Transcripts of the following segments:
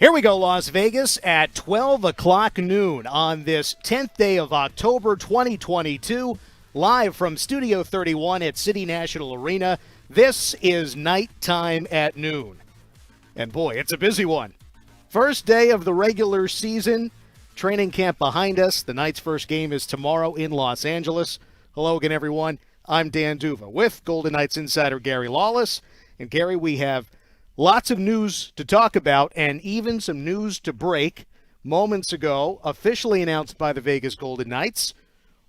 Here we go, Las Vegas, at 12 o'clock noon on this 10th day of October 2022, live from Studio 31 at City National Arena. This is Nighttime at Noon. And boy, it's a busy one. First day of the regular season, training camp behind us. The Knights' first game is tomorrow in Los Angeles. Hello again, everyone. I'm Dan Duva with Golden Knights insider Gary Lawless. And Gary, we have lots of news to talk about and even some news to break. Moments ago, officially announced by the Vegas Golden Knights,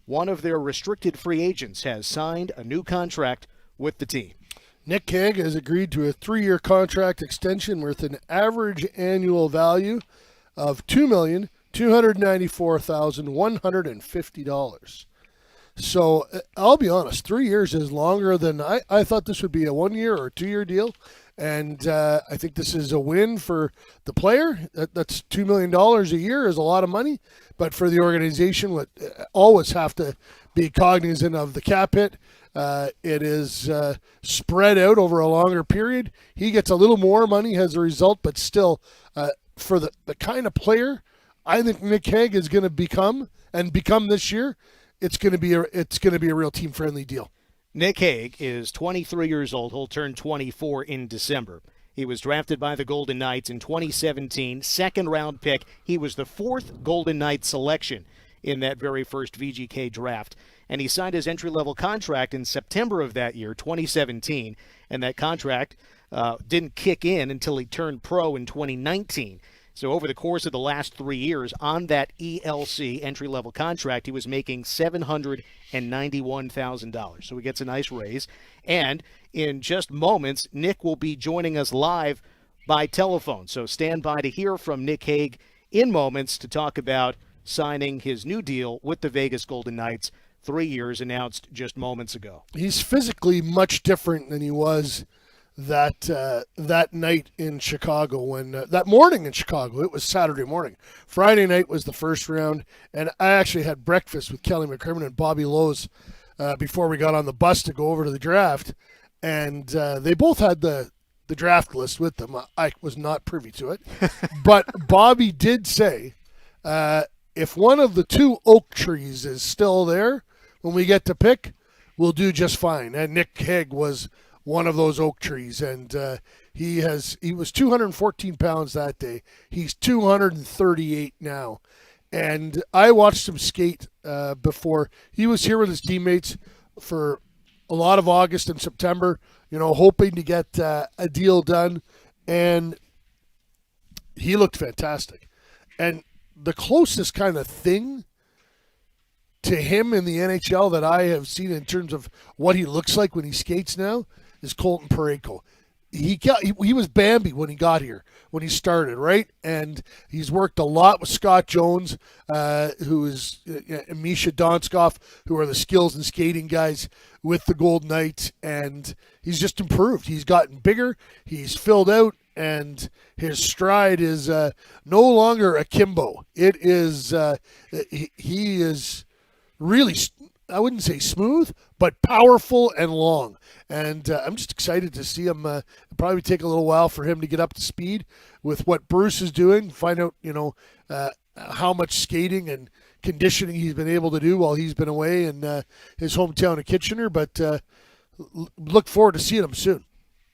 one of their restricted free agents has signed a new contract with the team. Nick Hague has agreed to a 3-year contract extension worth an average annual value of $2,294,150. So I'll be honest, 3 years is longer than I thought this would be a 1-year or 2-year deal. And I think this is a win for the player. That's $2 million a year is a lot of money. But for the organization, we always have to be cognizant of the cap hit. It is spread out over a longer period. He gets a little more money as a result, but still, for the kind of player I think Nick Hague is going to become this year, it's going to be a real team-friendly deal. Nick Hague is 23 years old. He'll turn 24 in December. He was drafted by the Golden Knights in 2017, second-round pick. He was the fourth Golden Knights selection in that very first VGK draft. And he signed his entry-level contract in September of that year, 2017. And that contract didn't kick in until he turned pro in 2019. So over the course of the last 3 years on that ELC entry-level contract, he was making $791,000. So he gets a nice raise. And in just moments, Nick will be joining us live by telephone. So stand by to hear from Nick Hague in moments to talk about signing his new deal with the Vegas Golden Knights, 3 years, announced just moments ago. He's physically much different than he was that night in Chicago, when that morning in Chicago. It was Saturday morning. Friday night was the first round, and I actually had breakfast with Kelly McCrimmon and Bobby Lowe's before we got on the bus to go over to the draft, and they both had the draft list with them. I was not privy to it, but Bobby did say if one of the two oak trees is still there when we get to pick, we'll do just fine. And Nick Hague was one of those oak trees, and he was 214 pounds that day. He's 238 now, and I watched him skate before. He was here with his teammates for a lot of August and September, hoping to get a deal done, and he looked fantastic. And the closest kind of thing to him in the NHL that I have seen in terms of what he looks like when he skates now is Colton Parayko. He was Bambi when he got here, when he started, right? And he's worked a lot with Scott Jones, who is Misha Donskoff, who are the skills and skating guys with the Golden Knights, and he's just improved. He's gotten bigger, he's filled out, and his stride is no longer akimbo. It is he is really, I wouldn't say smooth, but powerful and long. And I'm just excited to see him. It'll probably take a little while for him to get up to speed with what Bruce is doing, find out, how much skating and conditioning he's been able to do while he's been away in his hometown of Kitchener. But look forward to seeing him soon.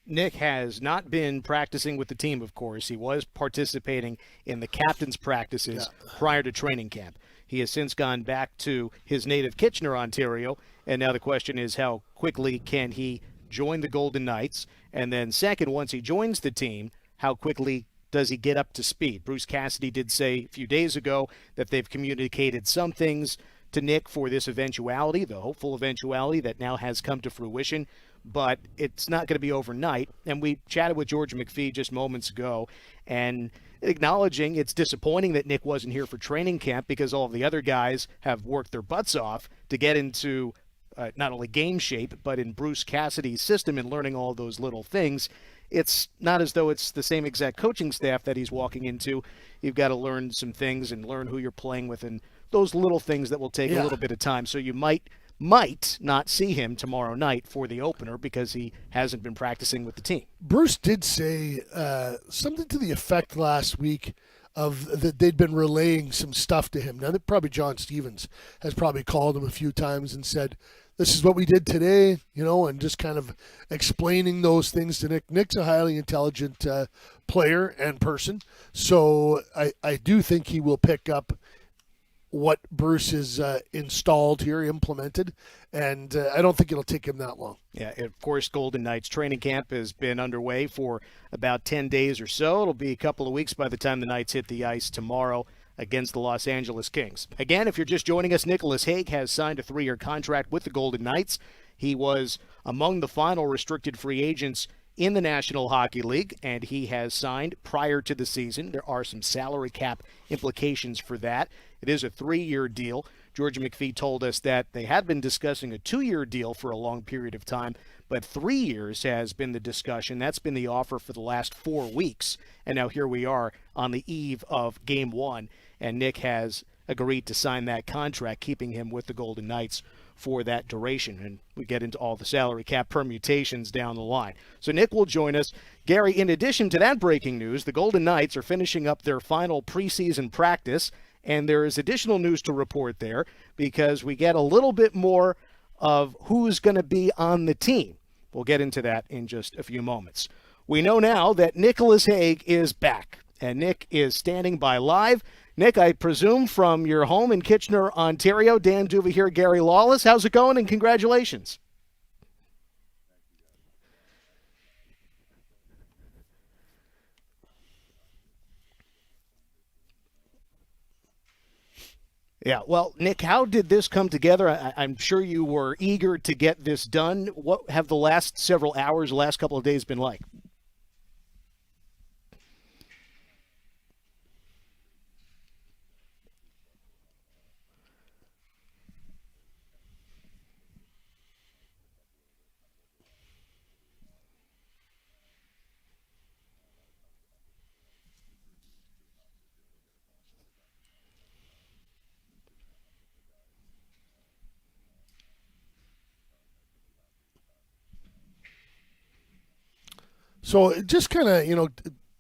Nick has not been practicing with the team, of course. He was participating in the captain's practices prior to training camp. He has since gone back to his native Kitchener, Ontario, and now the question is how quickly can he join the Golden Knights? And then second, once he joins the team, how quickly does he get up to speed? Bruce Cassidy did say a few days ago that they've communicated some things to Nick for this eventuality, the hopeful eventuality that now has come to fruition, but it's not going to be overnight. And we chatted with George McPhee just moments ago, and acknowledging it's disappointing that Nick wasn't here for training camp because all of the other guys have worked their butts off to get into not only game shape, but in Bruce Cassidy's system and learning all those little things. It's not as though it's the same exact coaching staff that he's walking into. You've got to learn some things and learn who you're playing with and those little things that will take a little bit of time. So you might might not see him tomorrow night for the opener because he hasn't been practicing with the team. Bruce did say something to the effect last week of that they'd been relaying some stuff to him. Now, that probably John Stevens has probably called him a few times and said, this is what we did today, and just kind of explaining those things to Nick. Nick's a highly intelligent player and person, so I do think he will pick up what Bruce has installed here, implemented, and I don't think it'll take him that long. Yeah, of course, Golden Knights training camp has been underway for about 10 days or so. It'll be a couple of weeks by the time the Knights hit the ice tomorrow against the Los Angeles Kings. Again, if you're just joining us, Nicholas Hague has signed a 3-year contract with the Golden Knights. He was among the final restricted free agents in the National Hockey League, and he has signed prior to the season. There are some salary cap implications for that. It is a 3-year deal. George McPhee told us that they had been discussing a 2-year deal for a long period of time, but 3 years has been the discussion. That's been the offer for the last 4 weeks, and now here we are on the eve of Game 1, and Nick has agreed to sign that contract, keeping him with the Golden Knights for that duration. And we get into all the salary cap permutations down the line. So Nick will join us. Gary, in addition to that breaking news, the Golden Knights are finishing up their final preseason practice, and there is additional news to report there because we get a little bit more of who's going to be on the team. We'll get into that in just a few moments. We know now that Nicholas Hague is back, and Nick is standing by live. Nick, I presume from your home in Kitchener, Ontario. Dan Duva here, Gary Lawless. How's it going, and congratulations? Yeah, well, Nick, how did this come together? I'm sure you were eager to get this done. What have the last several hours, the last couple of days been like? So just kind of,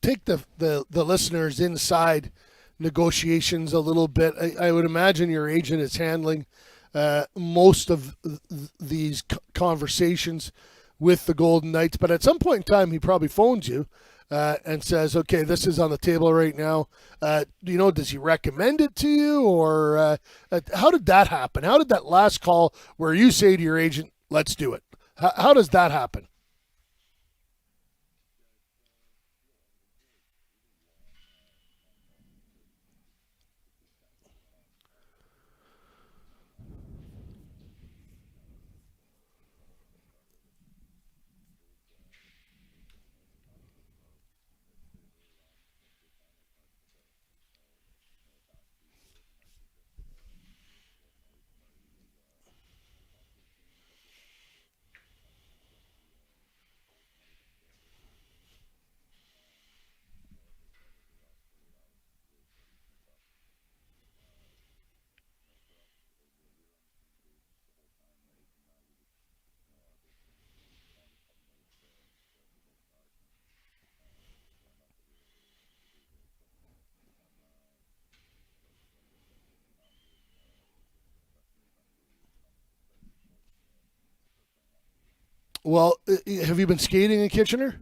take the listeners inside negotiations a little bit. I would imagine your agent is handling most of these conversations with the Golden Knights, but at some point in time, he probably phones you and says, okay, this is on the table right now. Does he recommend it to you, or how did that happen? How did that last call where you say to your agent, let's do it? How does that happen? Well, have you been skating in Kitchener?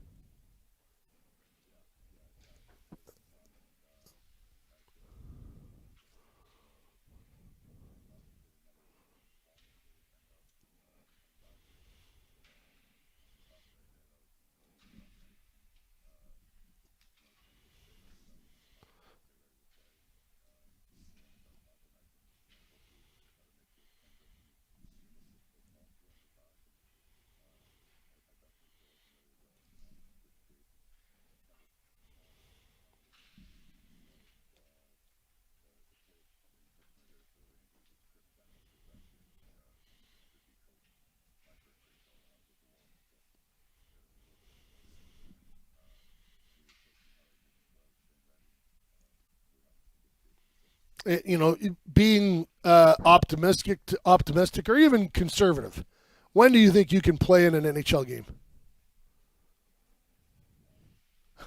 being optimistic or even conservative, when do you think you can play in an NHL game?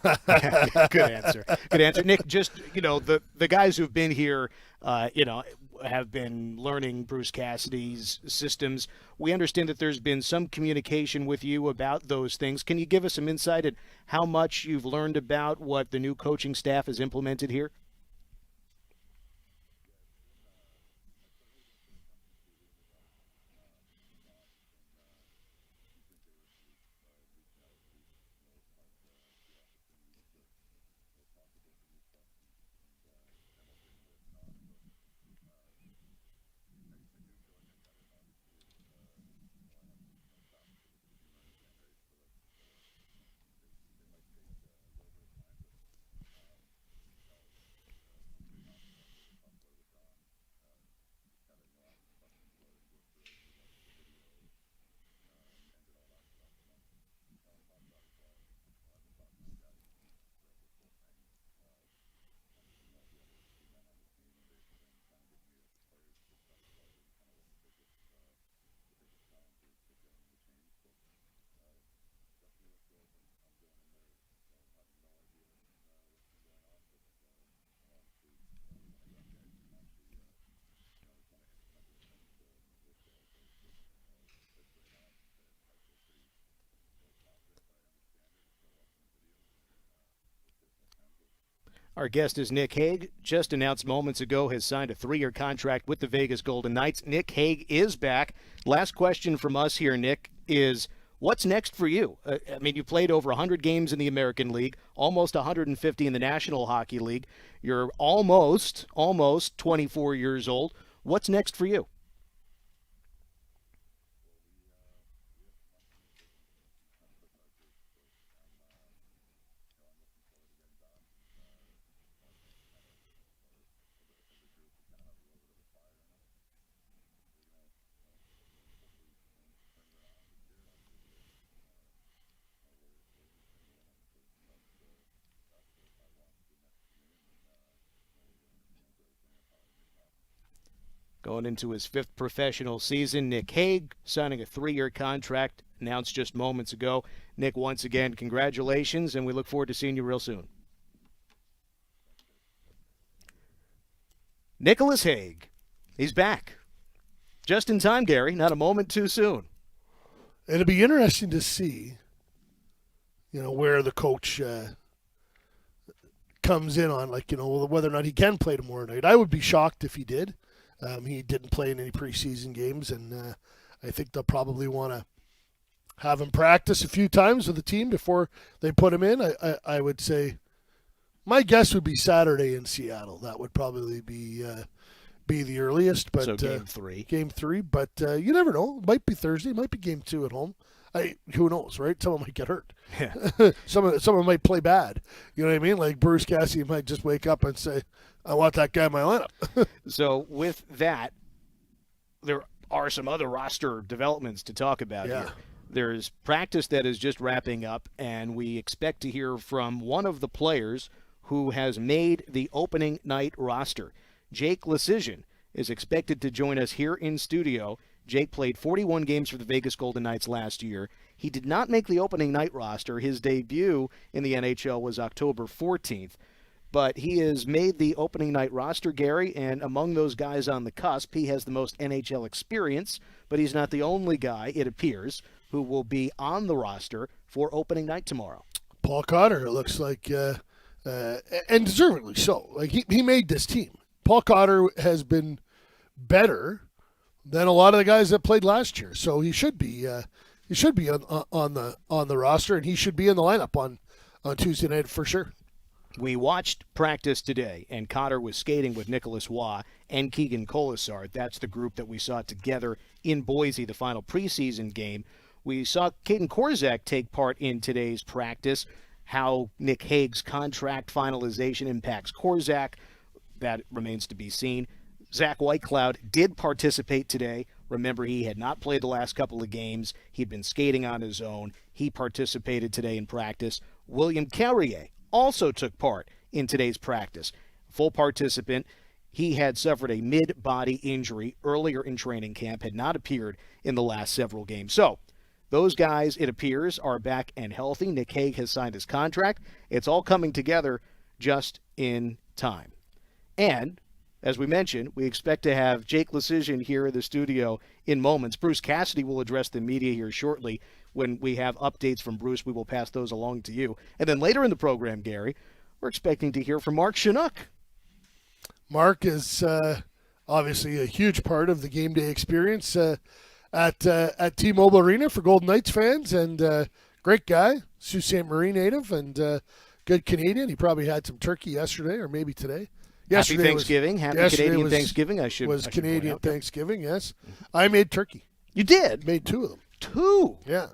Good answer. Good answer, Nick. Just the guys who've been here, have been learning Bruce Cassidy's systems. We understand that there's been some communication with you about those things. Can you give us some insight at how much you've learned about what the new coaching staff has implemented here? Our guest is Nick Hague. Just announced moments ago has signed a 3-year contract with the Vegas Golden Knights. Nick Hague is back. Last question from us here, Nick, is what's next for you? You played over 100 games in the American League, almost 150 in the National Hockey League. You're almost 24 years old. What's next for you? Going into his 5th professional season, Nick Hague signing a 3-year contract, announced just moments ago. Nick, once again, congratulations, and we look forward to seeing you real soon. Nicholas Hague, he's back. Just in time, Gary, not a moment too soon. It'll be interesting to see, where the coach comes in on, whether or not he can play tomorrow night. I would be shocked if he did. He didn't play in any preseason games, and I think they'll probably want to have him practice a few times with the team before they put him in. I would say my guess would be Saturday in Seattle. That would probably be the earliest. But so game 3. Game 3, but you never know. It might be Thursday. It might be game 2 at home. Who knows, right? Someone might get hurt. Yeah. Someone might play bad. You know what I mean? Like Bruce Cassidy might just wake up and say, I want that guy in my lineup. So with that, there are some other roster developments to talk about here. There's practice that is just wrapping up, and we expect to hear from one of the players who has made the opening night roster. Jake Lecision is expected to join us here in studio. Jake played 41 games for the Vegas Golden Knights last year. He did not make the opening night roster. His debut in the NHL was October 14th. But he has made the opening night roster, Gary, and among those guys on the cusp, he has the most NHL experience, but he's not the only guy, it appears, who will be on the roster for opening night tomorrow. Paul Cotter, it looks like, and deservedly so. Like he made this team. Paul Cotter has been better than a lot of the guys that played last year, so he should be on the roster, and he should be in the lineup on Tuesday night for sure. We watched practice today, and Cotter was skating with Nicholas Waugh and Keegan Colasar. That's the group that we saw together in Boise, the final preseason game. We saw Caden Korczak take part in today's practice. How Nick Hague's contract finalization impacts Korczak, that remains to be seen. Zach Whitecloud did participate today. Remember, he had not played the last couple of games. He'd been skating on his own. He participated today in practice. William Carrier also took part in today's practice. Full participant. He had suffered a mid-body injury earlier in training camp, had not appeared in the last several games. So those guys, it appears, are back and healthy. Nick Hague has signed his contract. It's all coming together just in time. And, as we mentioned, we expect to have Jake Lecision here in the studio in moments. Bruce Cassidy will address the media here shortly. When we have updates from Bruce, we will pass those along to you. And then later in the program, Gary, we're expecting to hear from Mark Chinook. Mark is obviously a huge part of the game day experience at T-Mobile Arena for Golden Knights fans, and great guy, Sault Ste. Marie native, and good Canadian. He probably had some turkey yesterday or maybe today. Happy Thanksgiving. Happy Canadian Thanksgiving. I should Canadian Thanksgiving, yes. I made turkey. You did? Made 2 of them. 2? Yeah.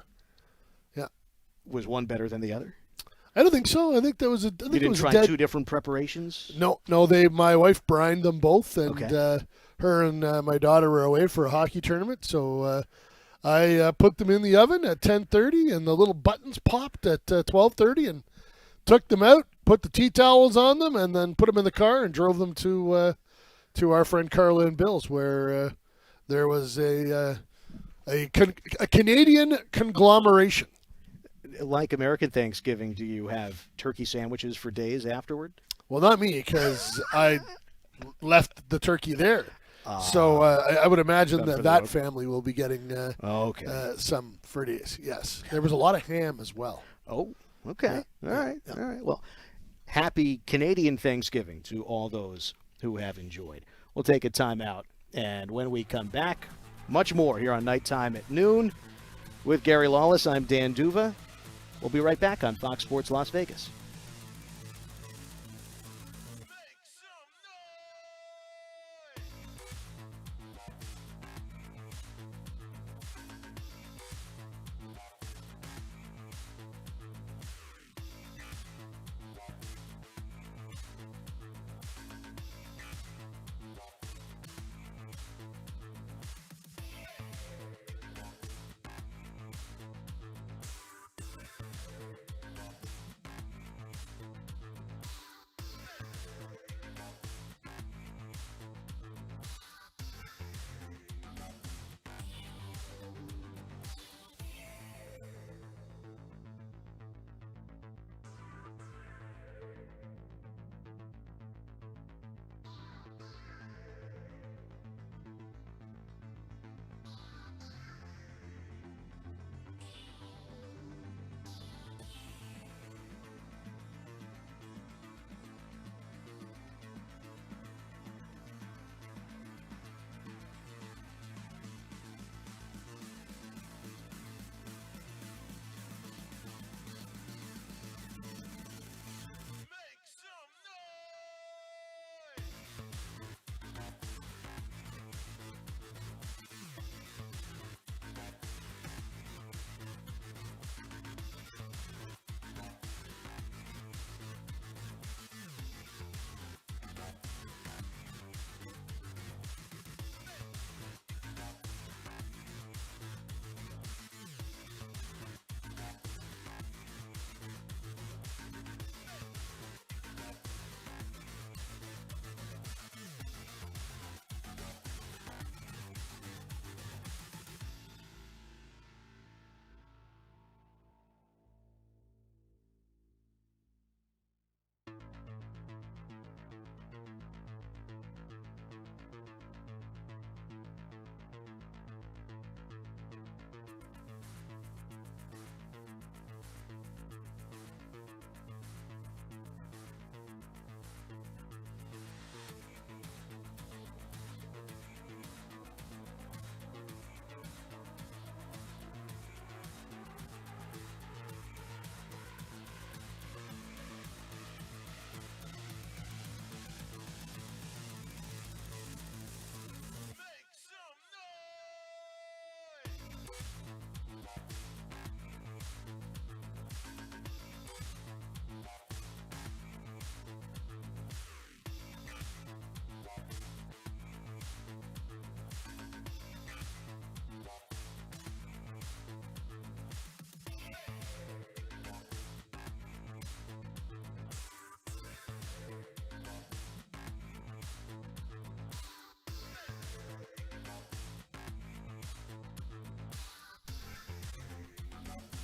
Was one better than the other? I don't think so. I think there was a. You didn't try 2 different preparations? No. My wife brined them both, and okay. Her and my daughter were away for a hockey tournament, so I put them in the oven at 10:30, and the little buttons popped at 12:30, and took them out, put the tea towels on them, and then put them in the car and drove them to our friend Carla and Bill's, where there was a Canadian conglomeration. Like American Thanksgiving, do you have turkey sandwiches for days afterward? Well, not me, because I left the turkey there. So I would imagine that family will be getting some for days. Yes. There was a lot of ham as well. Oh, okay. Yeah. All right. Yeah. All right. Well, happy Canadian Thanksgiving to all those who have enjoyed. We'll take a time out, and when we come back, much more here on Nighttime at Noon. With Gary Lawless, I'm Dan Duva. We'll be right back on Fox Sports Las Vegas.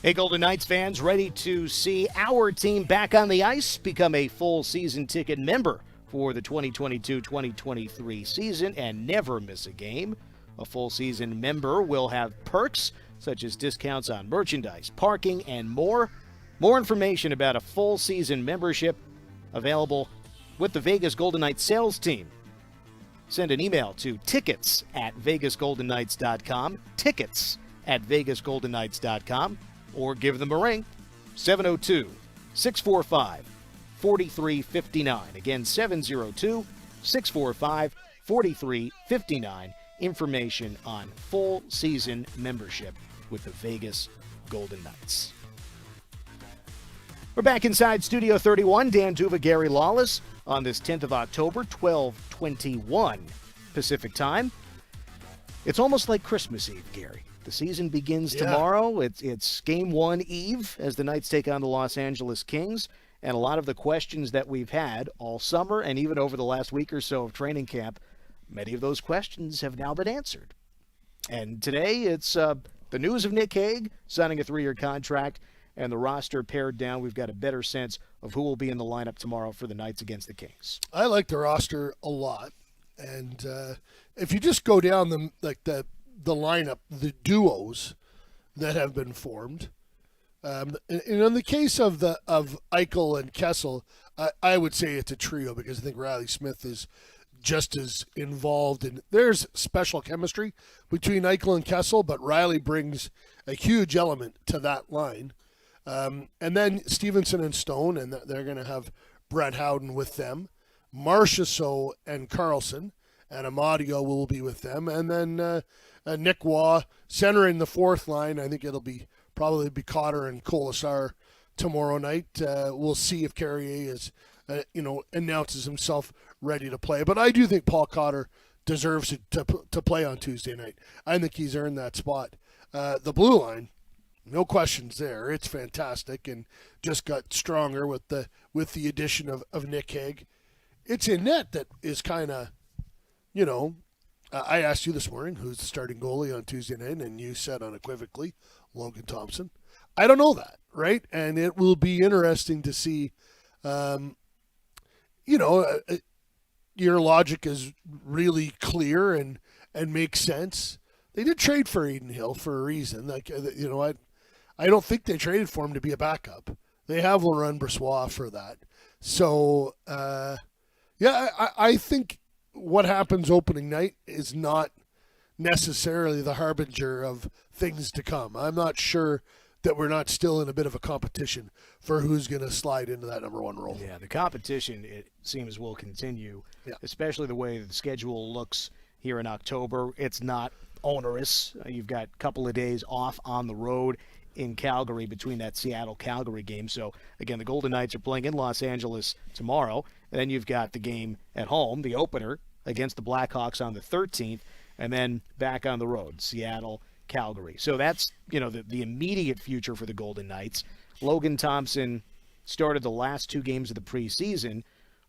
Hey, Golden Knights fans, ready to see our team back on the ice? Become a full season ticket member for the 2022-2023 season and never miss a game. A full season member will have perks such as discounts on merchandise, parking, and more. More information about a full season membership available with the Vegas Golden Knights sales team. Send an email to tickets@vegasgoldenknights.com, tickets@vegasgoldenknights.com, or give them a ring, 702-645-4359. Again, 702-645-4359. Information on full season membership with the Vegas Golden Knights. We're back inside Studio 31. Dan Tuva, Gary Lawless on this 10th of October, 12:21 Pacific time. It's almost like Christmas Eve, Gary. The season begins tomorrow. It's Game 1 Eve as the Knights take on the Los Angeles Kings. And a lot of the questions that we've had all summer and even over the last week or so of training camp, many of those questions have now been answered. And today it's the news of Nick Hague signing a 3-year contract and the roster pared down. We've got a better sense of who will be in the lineup tomorrow for the Knights against the Kings. I like the roster a lot. And if you just go down the lineup, the duos that have been formed. And in the case of Eichel and Kessel, I would say it's a trio because I think Riley Smith is just as involved. And there's special chemistry between Eichel and Kessel, but Riley brings a huge element to that line. And then Stevenson and Stone, and they're going to have Brett Howden with them. Marchessault and Carlson, and Amadio will be with them. And then Nick Waugh centering the fourth line. I think it'll probably be Cotter and Colasar tomorrow night. We'll see if Carrier is, announces himself ready to play. But I do think Paul Cotter deserves to play on Tuesday night. I think he's earned that spot. The blue line, no questions there. It's fantastic and just got stronger with the addition of Nick Hague. It's a net that is kind of, I asked you this morning who's the starting goalie on Tuesday night, and you said unequivocally Logan Thompson. I don't know that, right? And it will be interesting to see, your logic is really clear and makes sense. They did trade for Aiden Hill for a reason. I don't think they traded for him to be a backup. They have Laurent Brossoit for that. So, I think what happens opening night is not necessarily the harbinger of things to come. I'm not sure that we're not still in a bit of a competition for who's going to slide into that number one role. Yeah, the competition, it seems, will continue, especially the way the schedule looks here in October. It's not onerous. You've got a couple of days off on the road in Calgary between that Seattle-Calgary game. So, again, the Golden Knights are playing in Los Angeles tomorrow. And then you've got the game at home, the opener, against the Blackhawks on the 13th, and then back on the road, Seattle, Calgary. So that's, the immediate future for the Golden Knights. Logan Thompson started the last 2 games of the preseason.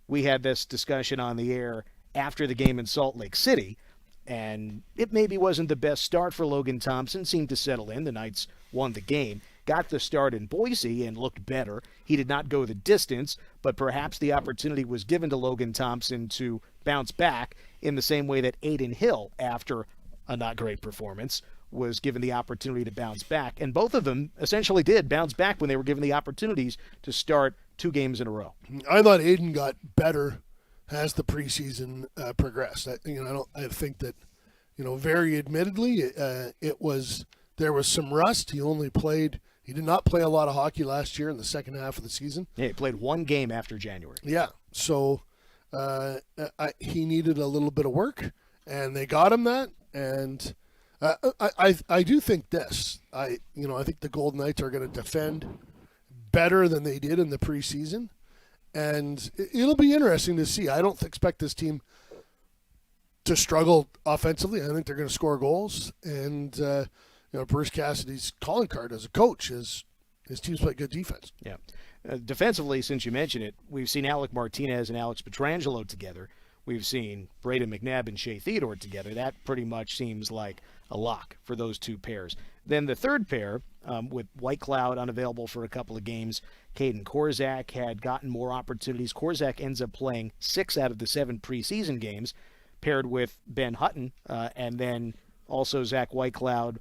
We had this discussion on the air after the game in Salt Lake City, and it maybe wasn't the best start for Logan Thompson. Seemed to settle in. The Knights won the game. Got the start in Boise and looked better. He did not go the distance, but perhaps the opportunity was given to Logan Thompson to bounce back in the same way that Aiden Hill, after a not great performance, was given the opportunity to bounce back. And both of them essentially did bounce back when they were given the opportunities to start 2 games in a row. I thought Aiden got better as the preseason progressed. I think that, very admittedly, there was some rust. He did not play a lot of hockey last year in the second half of the season. Yeah, he played 1 game after January. Yeah, so he needed a little bit of work, and they got him that. And I do think this. I think the Golden Knights are going to defend better than they did in the preseason, and it'll be interesting to see. I don't expect this team to struggle offensively. I think they're going to score goals, and Bruce Cassidy's calling card as a coach is his teams play good defense. Yeah. Defensively, since you mentioned it, we've seen Alec Martinez and Alex Pietrangelo together. we've seen Braden McNabb and Shea Theodore together. That pretty much seems like a lock for those two pairs. Then the third pair, with White Cloud unavailable for a couple of games, Caden Korzak had gotten more opportunities. Korzak ends up playing 6 out of the 7 preseason games, paired with Ben Hutton, and then also Zach Whitecloud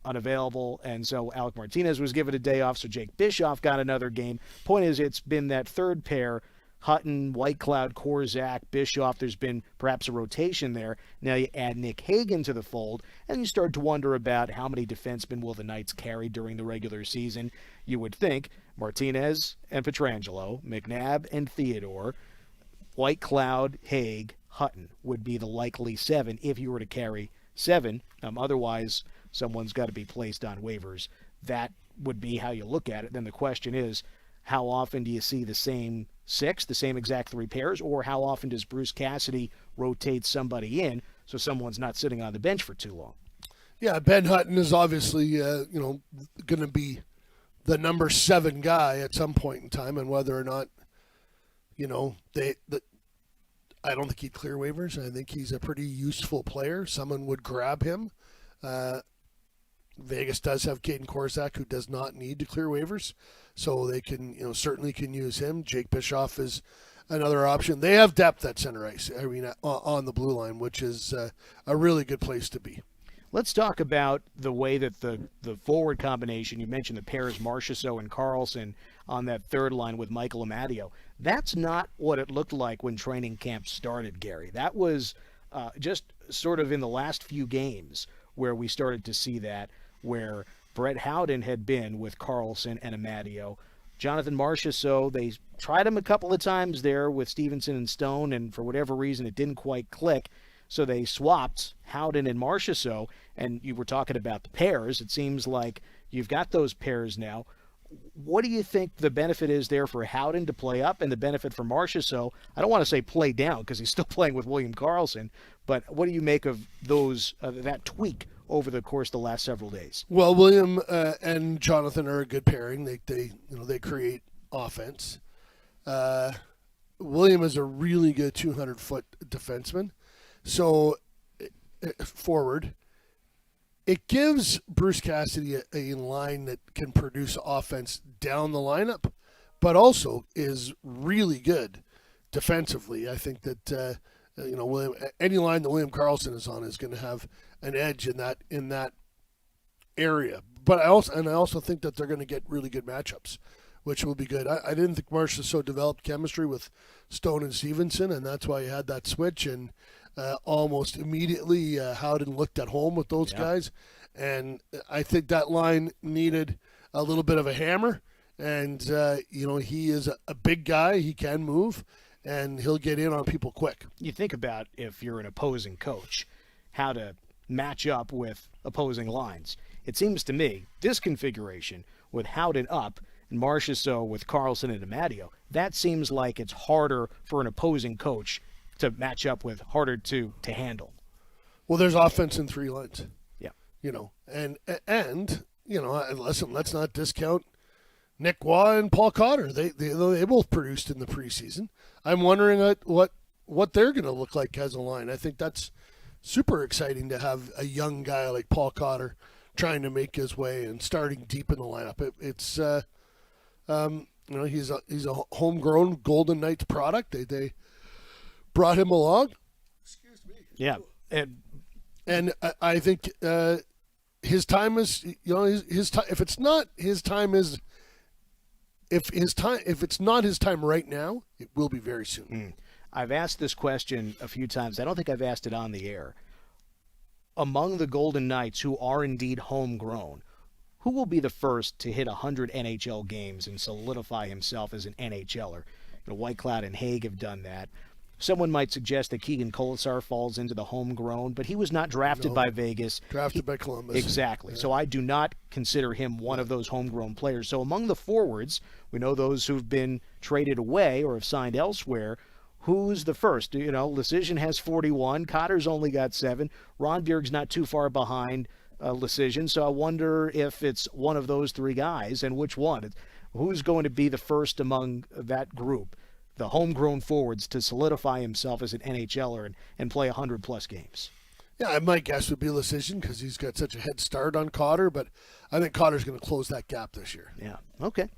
unavailable, and so Alec Martinez was given a day off, so Jake Bischoff got another game. Point is, it's been that third pair, Hutton, Whitecloud, Korzak, Bischoff. There's been perhaps a rotation there. Now you add Nick Hagan to the fold, and you start to wonder about how many defensemen will the Knights carry during the regular season. You would think Martinez and Pietrangelo, McNabb and Theodore, Whitecloud, Haig, Hutton would be the likely 7 if you were to carry 7. Otherwise, someone's got to be placed on waivers. That would be how you look at it. Then the question is, how often do you see the same 6, the same exact 3 pairs, or how often does Bruce Cassidy rotate somebody in so someone's not sitting on the bench for too long? Yeah, Ben Hutton is obviously going to be the number 7 guy at some point in time, and whether or not I don't think he'd clear waivers. I think he's a pretty useful player. Someone would grab him. Vegas does have Caden Korzak, who does not need to clear waivers, so they can, certainly can use him. Jake Bischoff is another option. They have depth at center ice, on the blue line, which is a really good place to be. Let's talk about the way that the forward combination, you mentioned the pairs Marchessault and Carlson on that third line with Michael Amadio. That's not what it looked like when training camp started, Gary. That was just sort of in the last few games where we started to see that, where Brett Howden had been with Carlson and Amadio. Jonathan Marchessault, they tried him a couple of times there with Stevenson and Stone, and for whatever reason it didn't quite click. So they swapped Howden and Marchessault, and you were talking about the pairs. It seems like you've got those pairs now. What do you think the benefit is there for Howden to play up and the benefit for Marchessault? I don't want to say play down because he's still playing with William Karlsson, but what do you make of those that tweak over the course of the last several days? Well, William and Jonathan are a good pairing. They create offense. William is a really good 200-foot defenseman. So forward, it gives Bruce Cassidy a line that can produce offense down the lineup, but also is really good defensively. I think that William, any line that William Karlsson is on is going to have an edge in that area. But I also think that they're going to get really good matchups, which will be good. I didn't think Marchessault developed chemistry with Stone and Stevenson, and that's why he had that switch. And almost immediately, Howden looked at home with those guys. And I think that line needed a little bit of a hammer. And, he is a big guy. He can move, and he'll get in on people quick. You think about, if you're an opposing coach, how to match up with opposing lines. It seems to me, this configuration with Howden up and Marchessault with Karlsson and Amadio, that seems like it's harder for an opposing coach to match up with, harder to handle. Well, there's offense in 3 lines. Yeah. And listen, let's not discount Nick Waugh and Paul Cotter. They both produced in the preseason. I'm wondering what they're going to look like as a line. I think that's super exciting to have a young guy like Paul Cotter trying to make his way and starting deep in the lineup. He's a homegrown Golden Knights product. They brought him along. Excuse me. Yeah, and I think his time is his time. If it's not his time right now, it will be very soon. I've asked this question a few times. I don't think I've asked it on the air. Among the Golden Knights who are indeed homegrown, who will be the first to hit 100 NHL games and solidify himself as an NHLer? Whitecloud and Haig have done that. Someone might suggest that Keegan Colasar falls into the homegrown, but he was not drafted by Vegas. Drafted by Columbus. Exactly. Yeah. So I do not consider him one of those homegrown players. So among the forwards, we know those who've been traded away or have signed elsewhere. Who's the first? Lecision has 41. Cotter's only got 7. Ron Bjerg's not too far behind Lecision. So I wonder if it's one of those 3 guys and which one. Who's going to be the first among that group? the homegrown forwards to solidify himself as an NHLer and play 100-plus games. Yeah, my guess would be Lecision because he's got such a head start on Cotter, but I think Cotter's going to close that gap this year. Yeah, okay.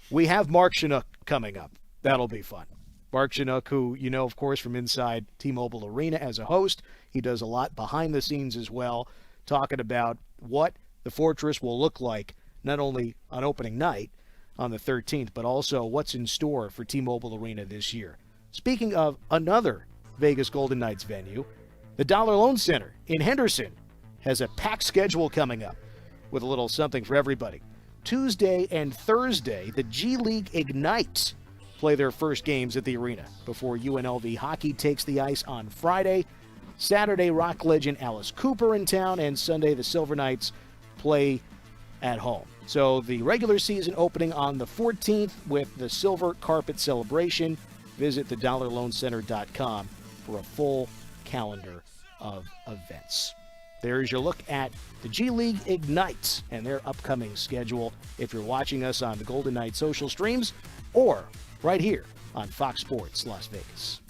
We have Mark Chinook coming up. That'll be fun. Mark Chinook, who you know, of course, from inside T-Mobile Arena as a host. He does a lot behind the scenes as well, talking about what the Fortress will look like, not only on opening night on the 13th, but also what's in store for T-Mobile Arena this year. Speaking of another Vegas Golden Knights venue, the Dollar Loan Center in Henderson has a packed schedule coming up with a little something for everybody. Tuesday and Thursday, the G League Ignite play their first games at the arena before UNLV hockey takes the ice on Friday. Saturday, rock legend Alice Cooper in town, and Sunday, the Silver Knights play at home. So the regular season opening on the 14th with the Silver Carpet Celebration. Visit thedollarloancenter.com for a full calendar of events. There is your look at the G League Ignite and their upcoming schedule if you're watching us on the Golden Knights social streams or right here on Fox Sports Las Vegas.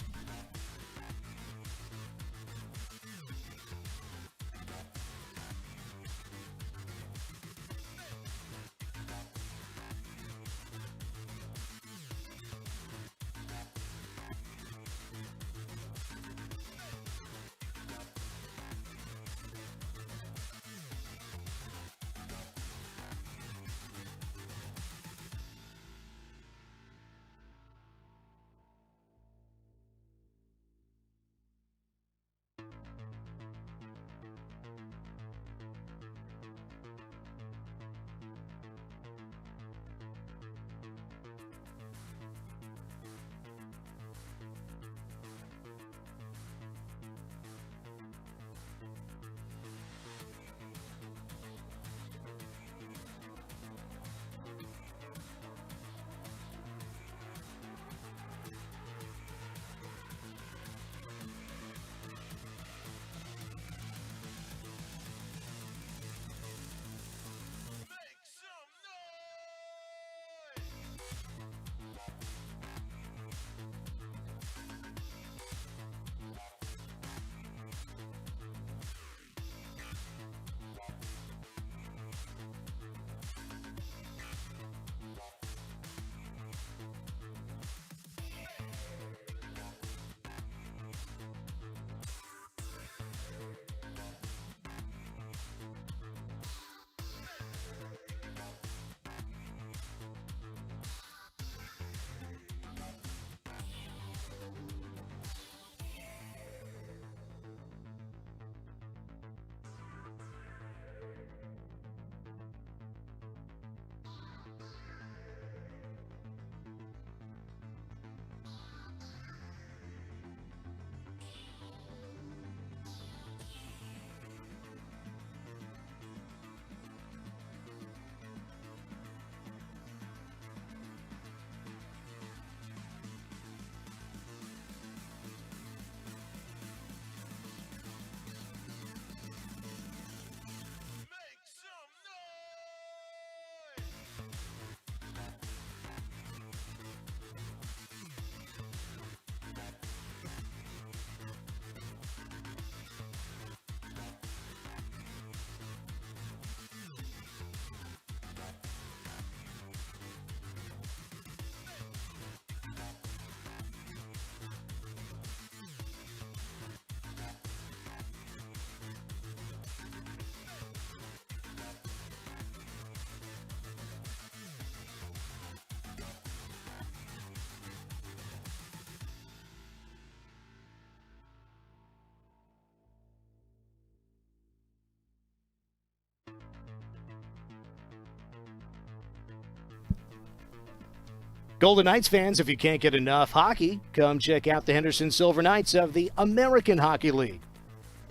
Golden Knights fans, if you can't get enough hockey, come check out the Henderson Silver Knights of the American Hockey League.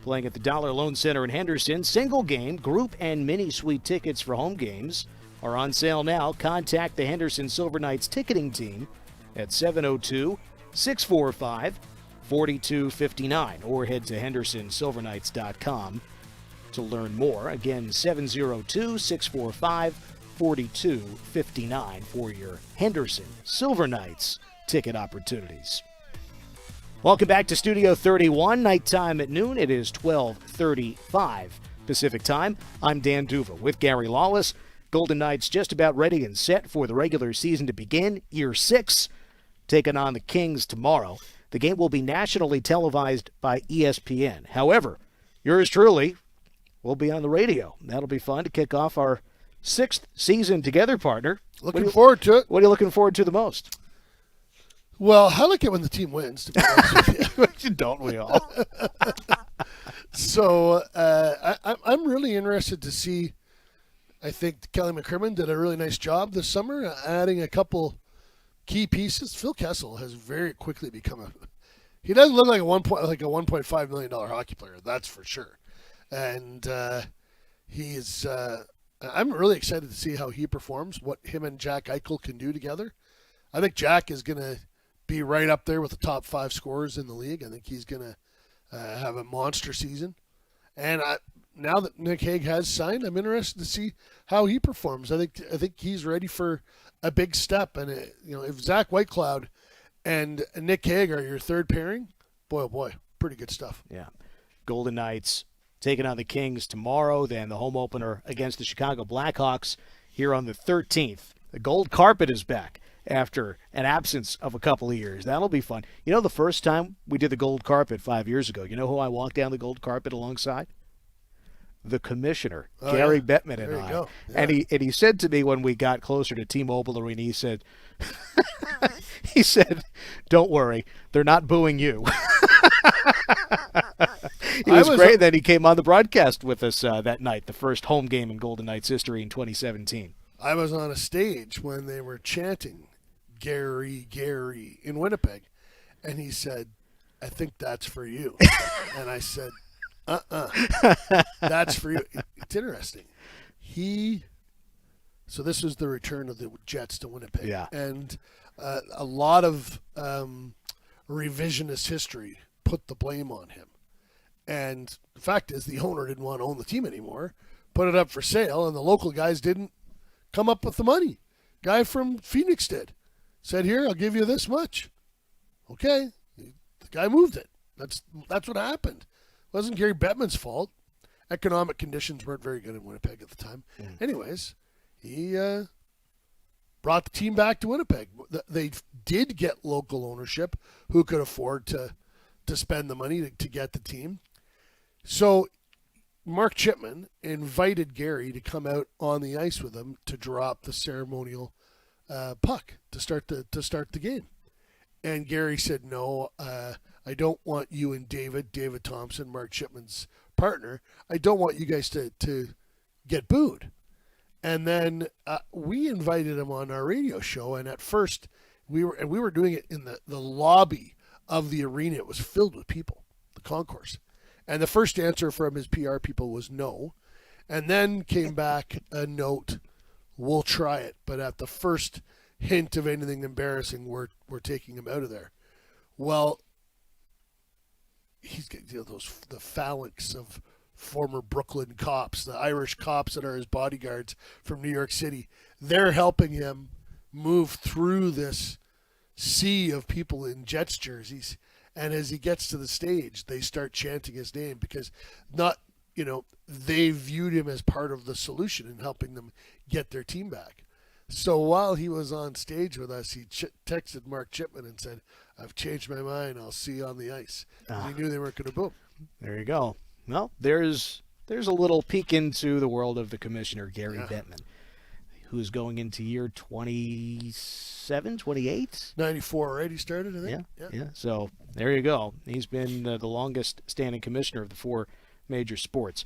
Playing at the Dollar Loan Center in Henderson, single game, group, and mini suite tickets for home games are on sale now. Contact the Henderson Silver Knights ticketing team at 702-645-4259 or head to hendersonsilverknights.com to learn more. Again, 702-645-4259 for your Henderson Silver Knights ticket opportunities. Welcome back to Studio 31, nighttime at noon. It is 12:35 Pacific time. I'm Dan Duva with Gary Lawless. Golden Knights just about ready and set for the regular season to begin. Year 6, taking on the Kings tomorrow. The game will be nationally televised by ESPN. However, yours truly will be on the radio. That'll be fun to kick off our 6th season together, partner. Looking forward to it. What are you looking forward to the most? Well, I like it when the team wins, to be honest with you. Don't we all? So I'm really interested to see. I think Kelly McCrimmon did a really nice job this summer, adding a couple key pieces. Phil Kessel has very quickly become he doesn't look like a $1.5 million hockey player, that's for sure. And he's I'm really excited to see how he performs, what him and Jack Eichel can do together. I think Jack is going to be right up there with the top 5 scorers in the league. I think he's going to have a monster season. And now that Nick Hague has signed, I'm interested to see how he performs. I think he's ready for a big step. And if Zach Whitecloud and Nick Hague are your third pairing, boy, oh boy, pretty good stuff. Yeah. Golden Knights taking on the Kings tomorrow, then the home opener against the Chicago Blackhawks here on the 13th. The gold carpet is back after an absence of a couple of years. That'll be fun. You know, the first time we did the gold carpet 5 years ago, you know who I walked down the gold carpet alongside? The commissioner, Gary Bettman, and I. Yeah. And he said to me when we got closer to T-Mobile Arena, he said, "Don't worry, they're not booing you." He was great. Then he came on the broadcast with us that night, the first home game in Golden Knights history in 2017. I was on a stage when they were chanting Gary, Gary in Winnipeg. And he said, "I think that's for you." And I said, that's for you. It's interesting. So this was the return of the Jets to Winnipeg. Yeah. And a lot of revisionist history put the blame on him. And the fact is the owner didn't want to own the team anymore, put it up for sale, and the local guys didn't come up with the money. Guy from Phoenix did. Said, "Here, I'll give you this much." Okay. The guy moved it. That's what happened. It wasn't Gary Bettman's fault. Economic conditions weren't very good in Winnipeg at the time. Anyways, he brought the team back to Winnipeg. They did get local ownership who could afford to spend the money to get the team. So Mark Chipman invited Gary to come out on the ice with him to drop the ceremonial puck to start the game. And Gary said, "No, I don't want you and David Thompson, Mark Chipman's partner, I don't want you guys to get booed." And then we invited him on our radio show, and at first we were doing it in the lobby of the arena. It was filled with people, the concourse. And the first answer from his PR people was no. And then came back a note, "We'll try it, but at the first hint of anything embarrassing, we're taking him out of there." Well, he's got the phalanx of former Brooklyn cops, the Irish cops that are his bodyguards from New York City. They're helping him move through this sea of people in Jets jerseys. And as he gets to the stage, they start chanting his name because they viewed him as part of the solution in helping them get their team back. So while he was on stage with us, he texted Mark Chipman and said, "I've changed my mind. I'll see you on the ice." He knew they weren't going to boo him. There you go. Well, there's a little peek into the world of the commissioner, Gary Bettman, who's going into year 27, 28? 94 already started, I think. Yeah. So there you go. He's been the longest standing commissioner of the 4 major sports.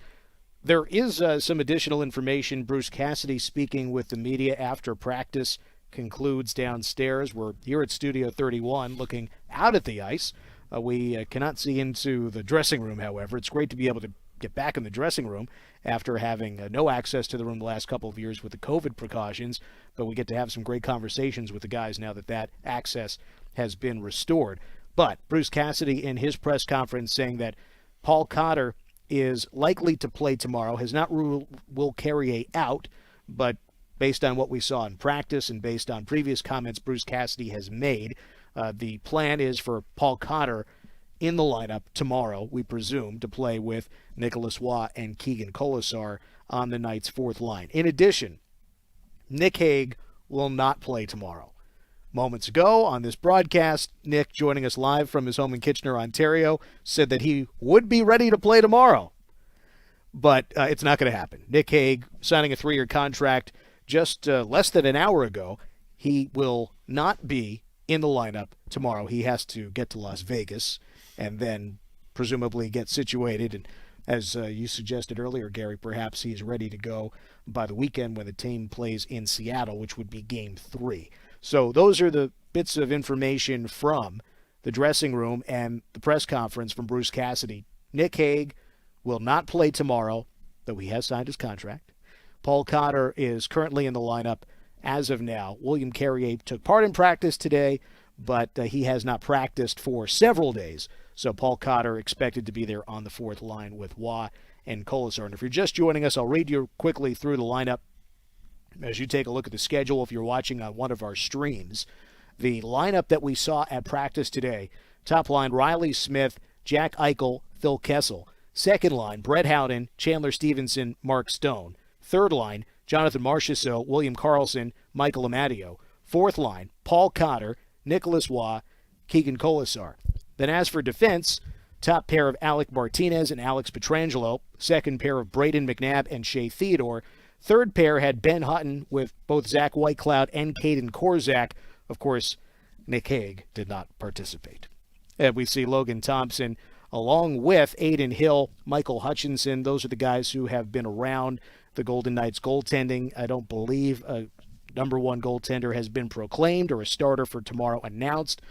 There is some additional information. Bruce Cassidy speaking with the media after practice concludes downstairs. We're here at Studio 31 looking out at the ice. We cannot see into the dressing room, however. It's great to be able to get back in the dressing room after having no access to the room the last couple of years with the COVID precautions, but we get to have some great conversations with the guys now that access has been restored. But Bruce Cassidy in his press conference saying that Paul Cotter is likely to play tomorrow, has not ruled Will Carrier out, but based on what we saw in practice and based on previous comments Bruce Cassidy has made, The plan is for Paul Cotter in the lineup tomorrow, we presume, to play with Nicholas Waugh and Keegan Colasar on the Knights' fourth line. In addition, Nick Hague will not play tomorrow. Moments ago on this broadcast, Nick, joining us live from his home in Kitchener, Ontario, said that he would be ready to play tomorrow. But it's not going to happen. Nick Hague signing a 3-year contract just less than an hour ago. He will not be in the lineup tomorrow. He has to get to Las Vegas and then presumably get situated. And as you suggested earlier, Gary, perhaps he's ready to go by the weekend when the team plays in Seattle, which would be Game 3. So those are the bits of information from the dressing room and the press conference from Bruce Cassidy. Nick Hague will not play tomorrow, though he has signed his contract. Paul Cotter is currently in the lineup as of now. William Carrier took part in practice today, but he has not practiced for several days. So Paul Cotter expected to be there on the fourth line with Waugh and Colasar. And if you're just joining us, I'll read you quickly through the lineup as you take a look at the schedule if you're watching on one of our streams. The lineup that we saw at practice today: top line, Riley Smith, Jack Eichel, Phil Kessel. Second line, Brett Howden, Chandler Stevenson, Mark Stone. Third line, Jonathan Marchessault, William Karlsson, Michael Amadio. Fourth line, Paul Cotter, Nicholas Waugh, Keegan Colasar. Then as for defense, top pair of Alec Martinez and Alex Pietrangelo. Second pair of Braden McNabb and Shea Theodore. Third pair had Ben Hutton with both Zach Whitecloud and Caden Korzak. Of course, Nick Hague did not participate. And we see Logan Thompson along with Aiden Hill, Michael Hutchinson. Those are the guys who have been around the Golden Knights goaltending. I don't believe a number one goaltender has been proclaimed or a starter for tomorrow announced,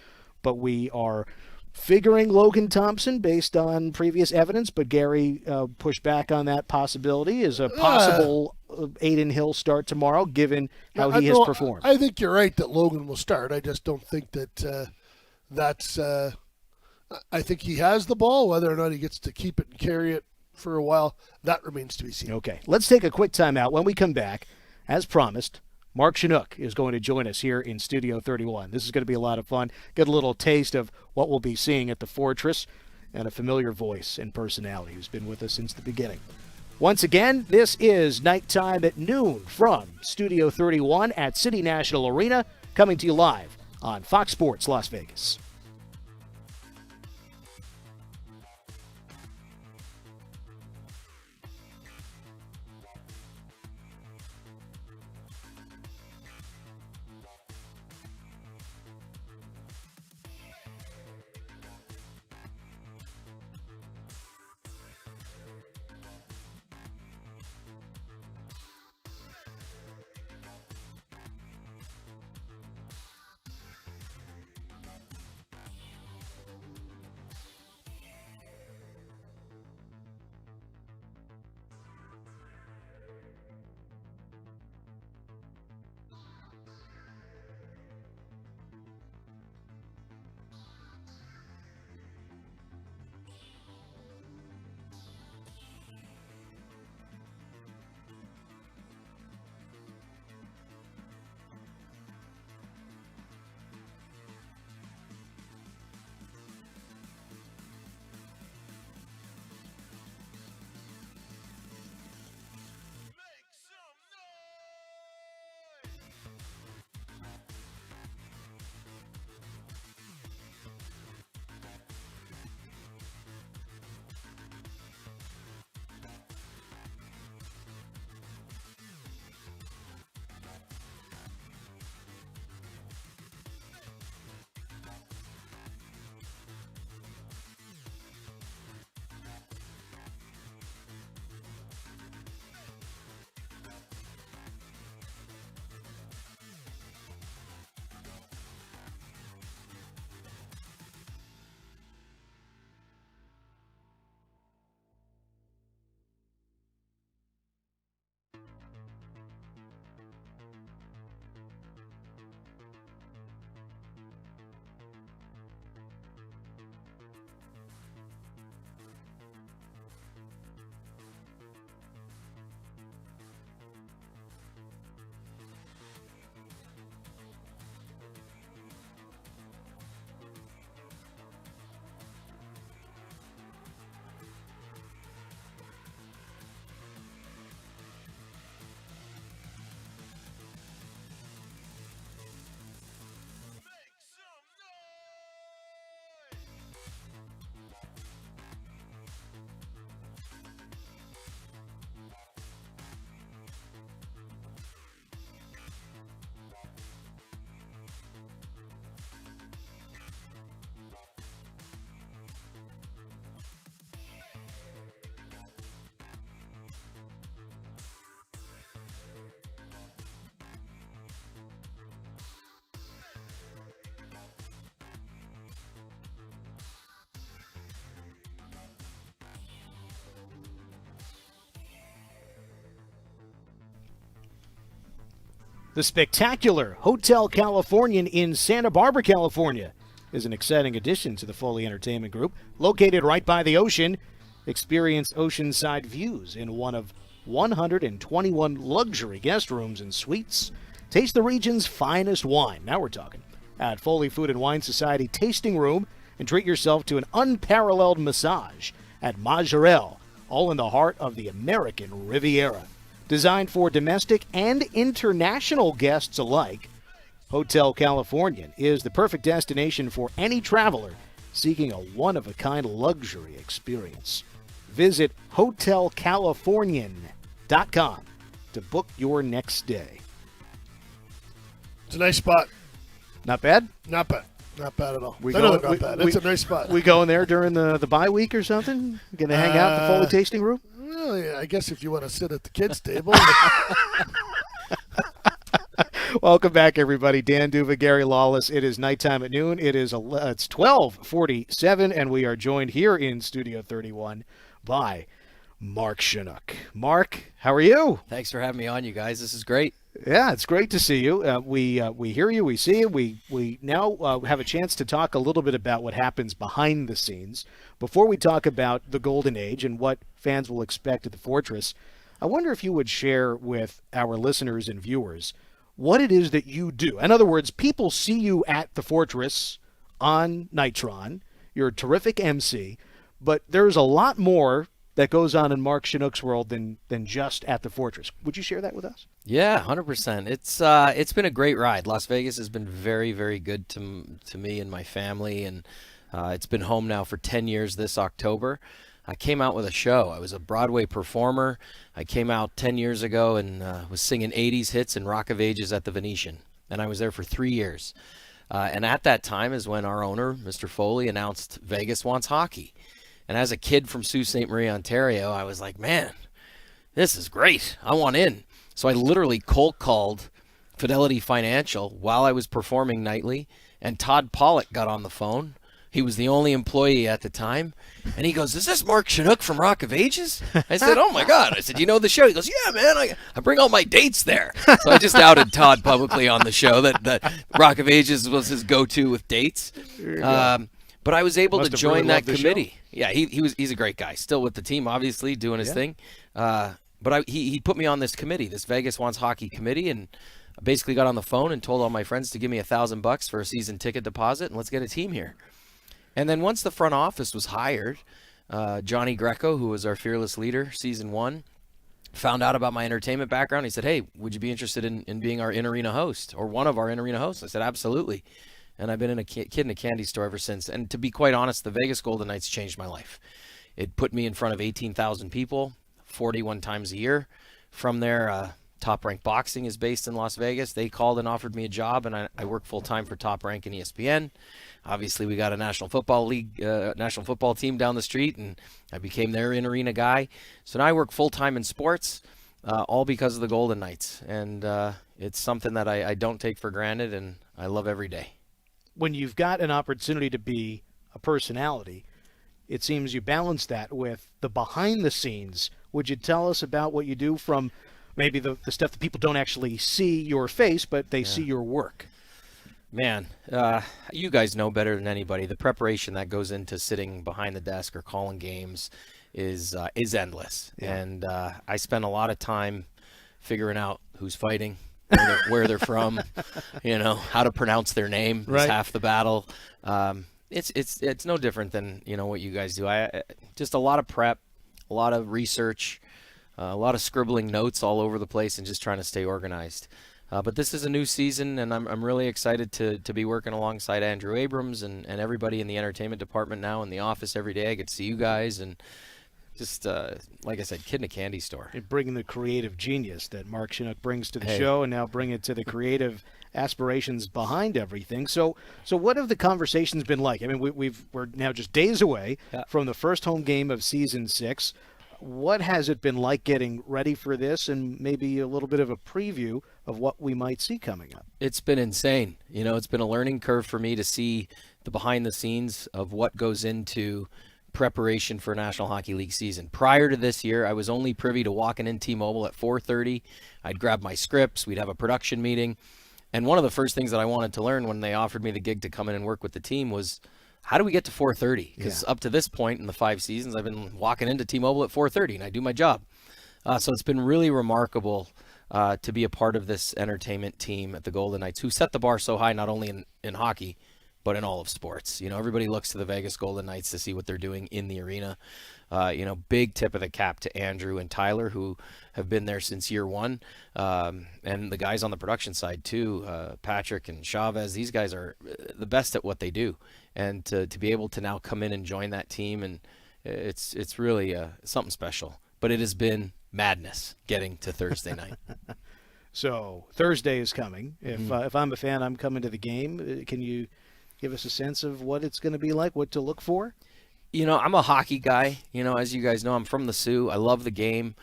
but we are figuring Logan Thompson based on previous evidence. But Gary pushed back on that possibility. Is a possible Aiden Hill start tomorrow, given how he has performed? I think you're right that Logan will start. I just don't think that that's. I think he has the ball. Whether or not he gets to keep it and carry it for a while, that remains to be seen. Okay, let's take a quick timeout. When we come back, as promised, Mark Chinook is going to join us here in Studio 31. This is going to be a lot of fun. Get a little taste of what we'll be seeing at the Fortress, and a familiar voice and personality who's been with us since the beginning. Once again, this is Nighttime at Noon from Studio 31 at City National Arena, coming to you live on Fox Sports Las Vegas. The spectacular Hotel Californian in Santa Barbara, California is an exciting addition to the Foley Entertainment Group. Located right by the ocean, experience oceanside views in one of 121 luxury guest rooms and suites. Taste the region's finest wine. Now we're talking. At Foley Food and Wine Society Tasting Room, and treat yourself to an unparalleled massage at Majorelle, all in the heart of the American Riviera. Designed for domestic and international guests alike, Hotel Californian is the perfect destination for any traveler seeking a one-of-a-kind luxury experience. Visit hotelcalifornian.com to book your next stay. It's a nice spot. Not bad? Not bad. Not bad at all. Not bad. It's a nice spot. We going there during the bye week or something? Going to hang out at the Foley tasting room? Well, yeah, I guess if you want to sit at the kids' table. Welcome back, everybody. Dan Duva, Gary Lawless. It is nighttime at noon. It's 12:47, and we are joined here in Studio 31 by Mark Chinook. Mark, how are you? Thanks for having me on, you guys. This is great. Yeah, it's great to see you. We hear you, we see you. We now have a chance to talk a little bit about what happens behind the scenes. Before we talk about the Golden Age and what fans will expect at the Fortress, I wonder if you would share with our listeners and viewers what it is that you do. In other words, people see you at the Fortress on Nitron. You're a terrific MC, but there's a lot more that goes on in Mark Chinook's world than just at the Fortress. Would you share that with us? Yeah, 100%. It's been a great ride. Las Vegas has been very, very good to me and my family, and it's been home now for 10 years this October. I came out with a show. I was a Broadway performer. I came out 10 years ago and was singing 80s hits and Rock of Ages at the Venetian, and I was there for 3 years. And at that time is when our owner, Mr. Foley, announced Vegas wants hockey. And as a kid from Sault Ste. Marie, Ontario, I was like, man, this is great. I want in. So I literally cold called Fidelity Financial while I was performing nightly, and Todd Pollock got on the phone. He was the only employee at the time. And he goes, is this Mark Chinook from Rock of Ages? I said, oh, my God. I said, you know the show? He goes, yeah, man, I bring all my dates there. So I just outed Todd publicly on the show that Rock of Ages was his go-to with dates. But I was able to join that committee. Yeah, he's a great guy. Still with the team, obviously, doing his thing. But he put me on this committee, this Vegas Wants Hockey committee, and I basically got on the phone and told all my friends to give me $1,000 for a season ticket deposit, and let's get a team here. And then once the front office was hired, Johnny Greco, who was our fearless leader, season 1, found out about my entertainment background. He said, hey, would you be interested in being our in-arena host or one of our in-arena hosts? I said, absolutely. And I've been in a kid in a candy store ever since. And to be quite honest, the Vegas Golden Knights changed my life. It put me in front of 18,000 people 41 times a year. From there, Top Rank Boxing is based in Las Vegas. They called and offered me a job, and I work full-time for Top Rank and ESPN. Obviously, we got a National Football League, National Football team down the street, and I became their in-arena guy. So now I work full-time in sports, all because of the Golden Knights. And it's something that I don't take for granted, and I love every day. When you've got an opportunity to be a personality, it seems you balance that with the behind the scenes. Would you tell us about what you do from maybe the stuff that people don't actually see your face, but they see your work? Man, you guys know better than anybody. The preparation that goes into sitting behind the desk or calling games is endless. Yeah. And I spend a lot of time figuring out who's fighting, where they're from, how to pronounce their name is half the battle. It's no different than what you guys do. Just a lot of prep, a lot of research, a lot of scribbling notes all over the place, and just trying to stay organized. But this is a new season, and I'm really excited to be working alongside Andrew Abrams and everybody in the entertainment department now in the office every day. I get to see you guys and. Just, like I said, kid in a candy store. And bringing the creative genius that Mark Chinook brings to the show, and now bring it to the creative aspirations behind everything. So what have the conversations been like? I mean, we're now just days away from the first home game of Season 6. What has it been like getting ready for this, and maybe a little bit of a preview of what we might see coming up? It's been insane. It's been a learning curve for me to see the behind the scenes of what goes into preparation for a National Hockey League season. Prior to this year, I was only privy to walking in T-Mobile at 4:30. I'd grab my scripts. We'd have a production meeting. And one of the first things that I wanted to learn when they offered me the gig to come in and work with the team was, how do we get to 4:30? Because up to this point in the 5 seasons, I've been walking into T-Mobile at 4:30, and I do my job. So it's been really remarkable to be a part of this entertainment team at the Golden Knights, who set the bar so high not only in hockey, but in all of sports. Everybody looks to the Vegas Golden Knights to see what they're doing in the arena. Big tip of the cap to Andrew and Tyler, who have been there since year one. And the guys on the production side, too, Patrick and Chavez. These guys are the best at what they do. And to be able to now come in and join that team, and it's really something special. But it has been madness getting to Thursday night. So Thursday is coming. If I'm a fan, I'm coming to the game. Can you give us a sense of what it's going to be like, what to look for? I'm a hockey guy. As you guys know, I'm from the Sioux. I love the game.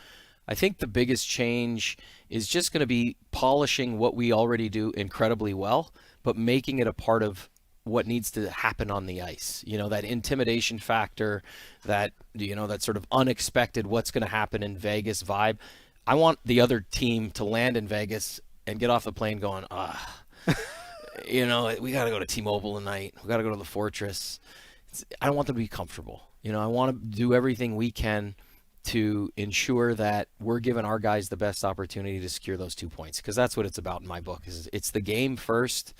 I think the biggest change is just going to be polishing what we already do incredibly well, but making it a part of what needs to happen on the ice. That intimidation factor, that sort of unexpected what's going to happen in Vegas vibe. I want the other team to land in Vegas and get off the plane going, we got to go to T-Mobile tonight. We got to go to the Fortress. I don't want them to be comfortable. I want to do everything we can to ensure that we're giving our guys the best opportunity to secure those 2 points, because that's what it's about in my book. It's the game first,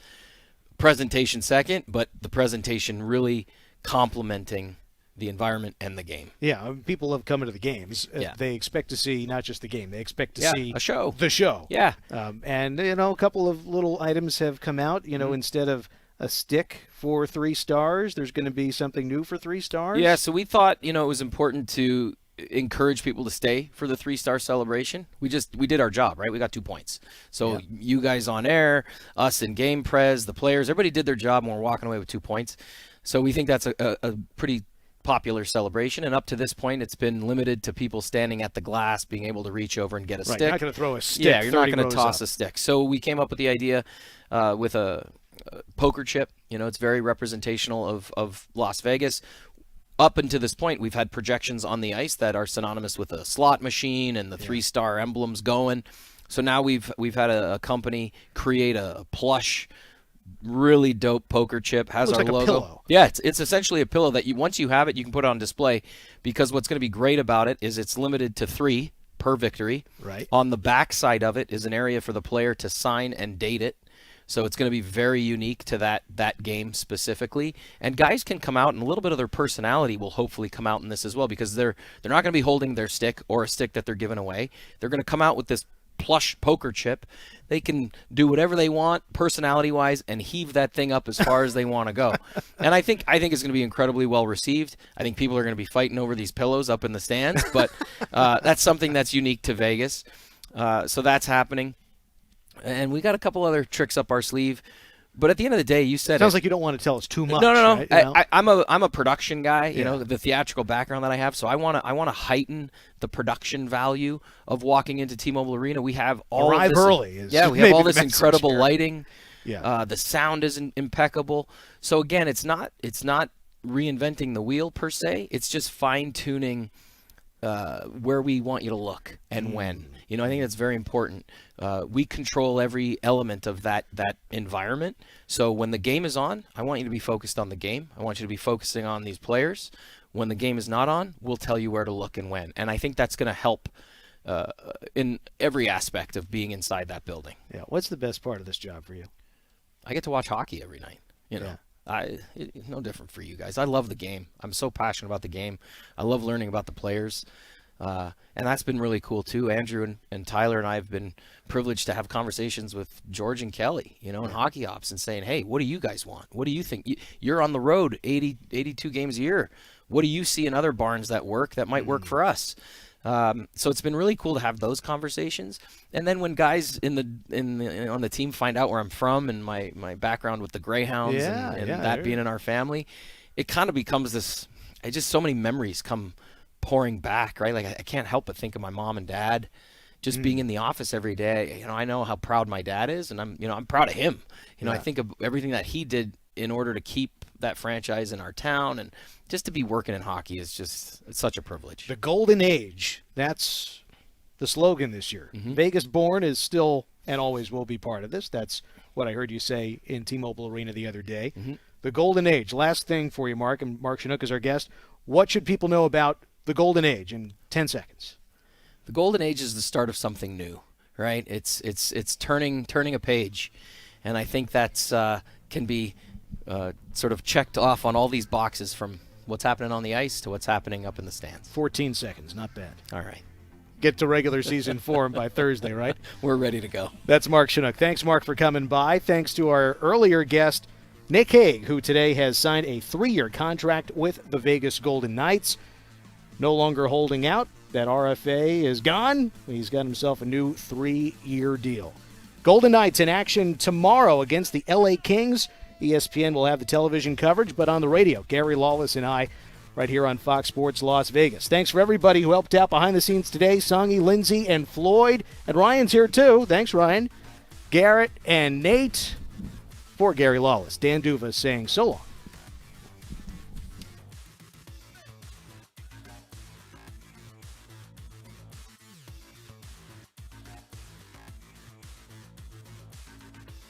presentation second, but the presentation really complementing the environment and the game. Yeah, people have come into the games. Yeah. They expect to see not just the game. They expect to see a show. The show. Yeah. And, a couple of little items have come out. Instead of a stick for 3 stars, there's going to be something new for 3 stars. Yeah, so we thought, it was important to encourage people to stay for the 3-star celebration. We did our job, right? We got 2 points. So you guys on air, us in game pres, the players, everybody did their job, and we're walking away with 2 points. So we think that's a pretty popular celebration, and up to this point it's been limited to people standing at the glass, being able to reach over and get a stick. You're not going to throw a stick. Yeah, you're not going to toss a stick. So we came up with the idea with a poker chip. It's very representational of Las Vegas. Up until this point, we've had projections on the ice that are synonymous with a slot machine and the 3-star emblems going. So now we've had a company create a plush, really dope poker chip. Has Looks our like logo. A pillow. Yeah, it's essentially a pillow that once you have it, you can put it on display. Because what's going to be great about it is it's limited to 3 per victory. Right. On the back side of it is an area for the player to sign and date it. So it's going to be very unique to that game specifically. And guys can come out, and a little bit of their personality will hopefully come out in this as well, because they're not going to be holding their stick or a stick that they're giving away. They're going to come out with this plush poker chip. They can do whatever they want personality-wise and heave that thing up as far as they want to go. And I think it's going to be incredibly well received. I think people are going to be fighting over these pillows up in the stands, but that's something that's unique to Vegas. So that's happening. And we got a couple other tricks up our sleeve. But at the end of the day, you said Sounds like you don't want to tell us too much. No. Right? I'm a production guy. The theatrical background that I have, so I want to heighten the production value of walking into T-Mobile Arena. We have all Arrive of this, early. We have all this incredible here. lighting. Yeah. The sound is impeccable. So again, it's not reinventing the wheel per se. It's just fine tuning where we want you to look and when. I think that's very important. We control every element of that environment. So when the game is on, I want you to be focused on the game. I want you to be focusing on these players. When the game is not on, we'll tell you where to look and when. And I think that's going to help in every aspect of being inside that building. Yeah. What's the best part of this job for you? I get to watch hockey every night. It's no different for you guys. I love the game. I'm so passionate about the game. I love learning about the players. And that's been really cool too. Andrew and Tyler and I have been privileged to have conversations with George and Kelly, in hockey ops, and saying, hey, what do you guys want? What do you think? You're on the road 82 games a year. What do you see in other barns that work that might work for us? So it's been really cool to have those conversations. And then when guys on the team find out where I'm from and my background with the Greyhounds and that being in our family, it kind of becomes this. Just so many memories come pouring back, right? Like I can't help but think of my mom and dad just being in the office every day. I know how proud my dad is, and I'm proud of him. I think of everything that he did in order to keep that franchise in our town, and just to be working in hockey is it's such a privilege. The golden age. That's the slogan this year. Vegas born is still and always will be part of this. That's what I heard you say in T-Mobile Arena the other day. The golden age. Last thing for you, Mark, and Mark Chinook is our guest. What should people know about the golden age in 10 seconds? The golden age is the start of something new, right? It's turning a page, and I think that's can be sort of checked off on all these boxes, from what's happening on the ice to what's happening up in the stands. 14 seconds, not bad. All right. Get to regular season form by Thursday, right? We're ready to go. That's Mark Chinook. Thanks, Mark, for coming by. Thanks to our earlier guest, Nick Hague, who today has signed a 3-year contract with the Vegas Golden Knights. No longer holding out. That RFA is gone. He's got himself a new 3-year deal. Golden Knights in action tomorrow against the LA Kings. ESPN will have the television coverage, but on the radio, Gary Lawless and I, right here on Fox Sports Las Vegas. Thanks for everybody who helped out behind the scenes today. Songy, Lindsay, and Floyd. And Ryan's here too. Thanks, Ryan. Garrett and Nate. For Gary Lawless, Dan Duva saying so long.